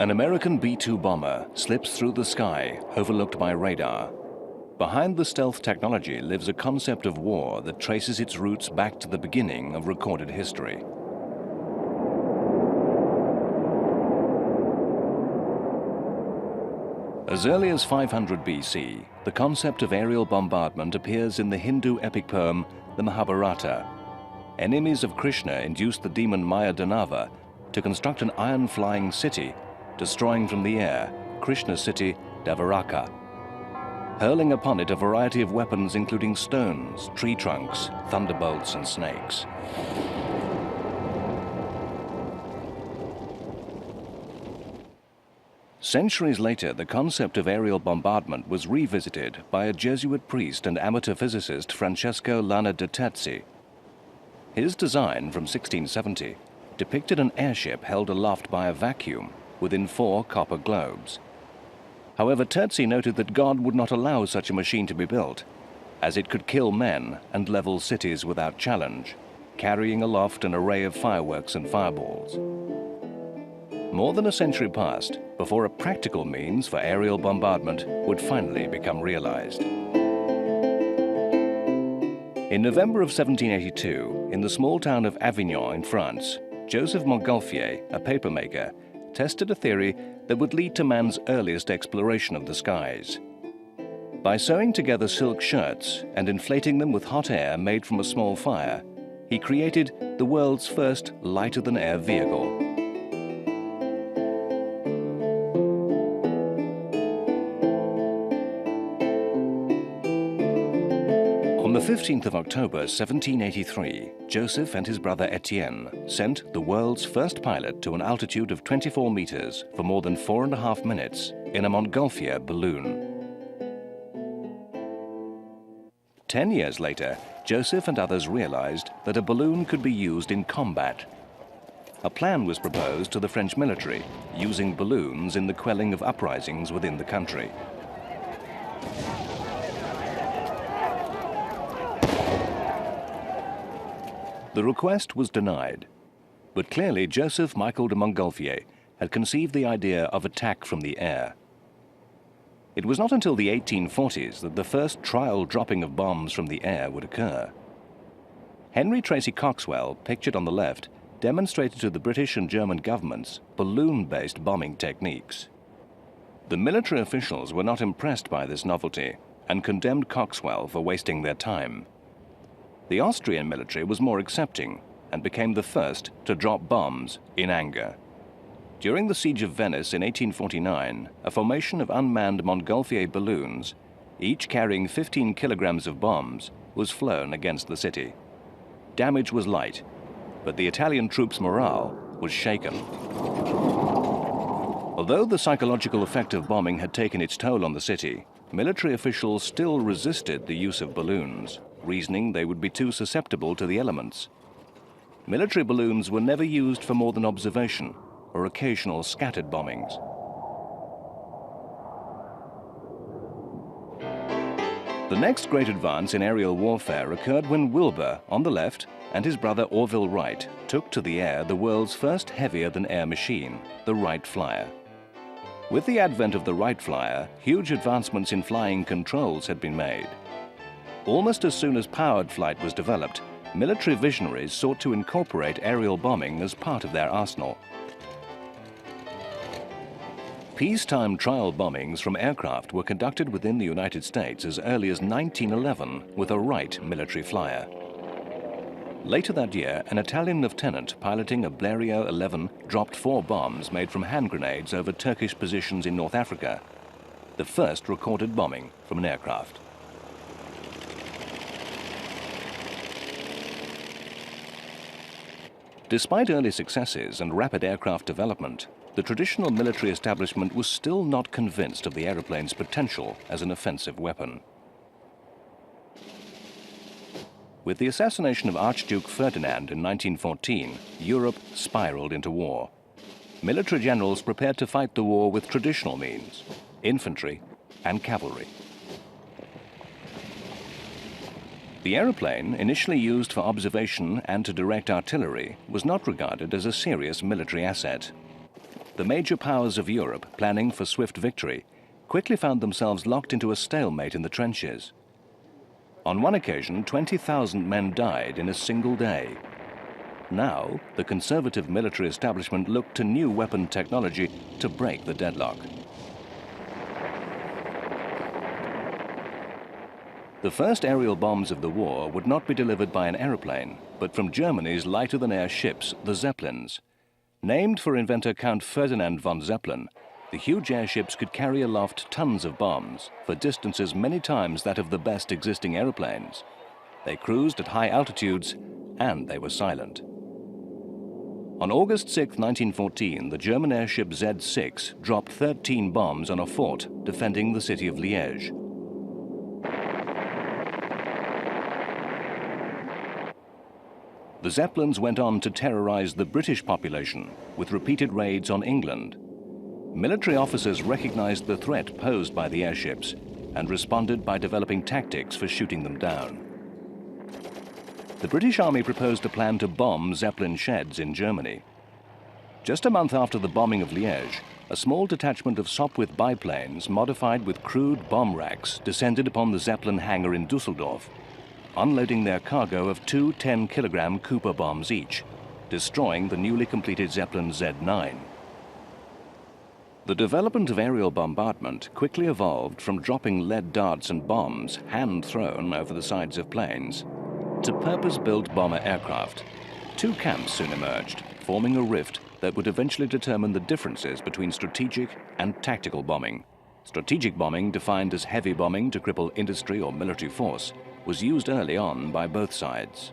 An American B-2 bomber slips through the sky, overlooked by radar. Behind the stealth technology lives a concept of war that traces its roots back to the beginning of recorded history. As early as 500 BC, the concept of aerial bombardment appears in the Hindu epic poem, the Mahabharata. Enemies of Krishna induced the demon Maya Danava to construct an iron-flying city, destroying from the air Krishna's city, Devaraka, hurling upon it a variety of weapons including stones, tree trunks, thunderbolts, and snakes. Centuries later, the concept of aerial bombardment was revisited by a Jesuit priest and amateur physicist Francesco Lana de Terzi. His design from 1670 depicted an airship held aloft by a vacuum within 4 copper globes. However, Terzi noted that God would not allow such a machine to be built, as it could kill men and level cities without challenge, carrying aloft an array of fireworks and fireballs. More than a century passed before a practical means for aerial bombardment would finally become realized. In November of 1782, in the small town of Avignon in France, Joseph Montgolfier, a papermaker, tested a theory that would lead to man's earliest exploration of the skies. By sewing together silk shirts and inflating them with hot air made from a small fire, he created the world's first lighter-than-air vehicle. On the 15th of October 1783, Joseph and his brother Etienne sent the world's first pilot to an altitude of 24 meters for more than 4.5 minutes in a Montgolfier balloon. 10 years later, Joseph and others realized that a balloon could be used in combat. A plan was proposed to the French military, using balloons in the quelling of uprisings within the country. The request was denied, but clearly Joseph Michael de Montgolfier had conceived the idea of attack from the air. It was not until the 1840s that the first trial dropping of bombs from the air would occur. Henry Tracy Coxwell, pictured on the left, demonstrated to the British and German governments balloon-based bombing techniques. The military officials were not impressed by this novelty and condemned Coxwell for wasting their time. The Austrian military was more accepting and became the first to drop bombs in anger. During the Siege of Venice in 1849, a formation of unmanned Montgolfier balloons, each carrying 15 kilograms of bombs, was flown against the city. Damage was light, but the Italian troops' morale was shaken. Although the psychological effect of bombing had taken its toll on the city, military officials still resisted the use of balloons, reasoning they would be too susceptible to the elements. Military balloons were never used for more than observation or occasional scattered bombings. The next great advance in aerial warfare occurred when Wilbur, on the left, and his brother Orville Wright took to the air the world's first heavier-than-air machine, the Wright Flyer. With the advent of the Wright Flyer, huge advancements in flying controls had been made. Almost as soon as powered flight was developed, military visionaries sought to incorporate aerial bombing as part of their arsenal. Peacetime trial bombings from aircraft were conducted within the United States as early as 1911 with a Wright military flyer. Later that year, an Italian lieutenant piloting a Blériot 11 dropped 4 bombs made from hand grenades over Turkish positions in North Africa, the first recorded bombing from an aircraft. Despite early successes and rapid aircraft development, the traditional military establishment was still not convinced of the aeroplane's potential as an offensive weapon. With the assassination of Archduke Ferdinand in 1914, Europe spiraled into war. Military generals prepared to fight the war with traditional means, infantry and cavalry. The aeroplane, initially used for observation and to direct artillery, was not regarded as a serious military asset. the major powers of Europe, planning for swift victory, quickly found themselves locked into a stalemate in the trenches. On one occasion, 20,000 men died in a single day. Now, the conservative military establishment looked to new weapon technology to break the deadlock. The first aerial bombs of the war would not be delivered by an aeroplane, but from Germany's lighter-than-air ships, the Zeppelins. Named for inventor Count Ferdinand von Zeppelin, the huge airships could carry aloft tons of bombs for distances many times that of the best existing aeroplanes. They cruised at high altitudes, and they were silent. On August 6, 1914, the German airship Z-6 dropped 13 bombs on a fort defending the city of Liège. The Zeppelins went on to terrorize the British population with repeated raids on England. Military officers recognized the threat posed by the airships and responded by developing tactics for shooting them down. The British Army proposed a plan to bomb Zeppelin sheds in Germany. Just a month after the bombing of Liège, a small detachment of Sopwith biplanes modified with crude bomb racks descended upon the Zeppelin hangar in Düsseldorf, unloading their cargo of two 10-kilogram Cooper bombs each, destroying the newly completed Zeppelin Z-9. The development of aerial bombardment quickly evolved from dropping lead darts and bombs hand-thrown over the sides of planes to purpose-built bomber aircraft. Two camps soon emerged, forming a rift that would eventually determine the differences between strategic and tactical bombing. Strategic bombing, defined as heavy bombing to cripple industry or military force, was used early on by both sides.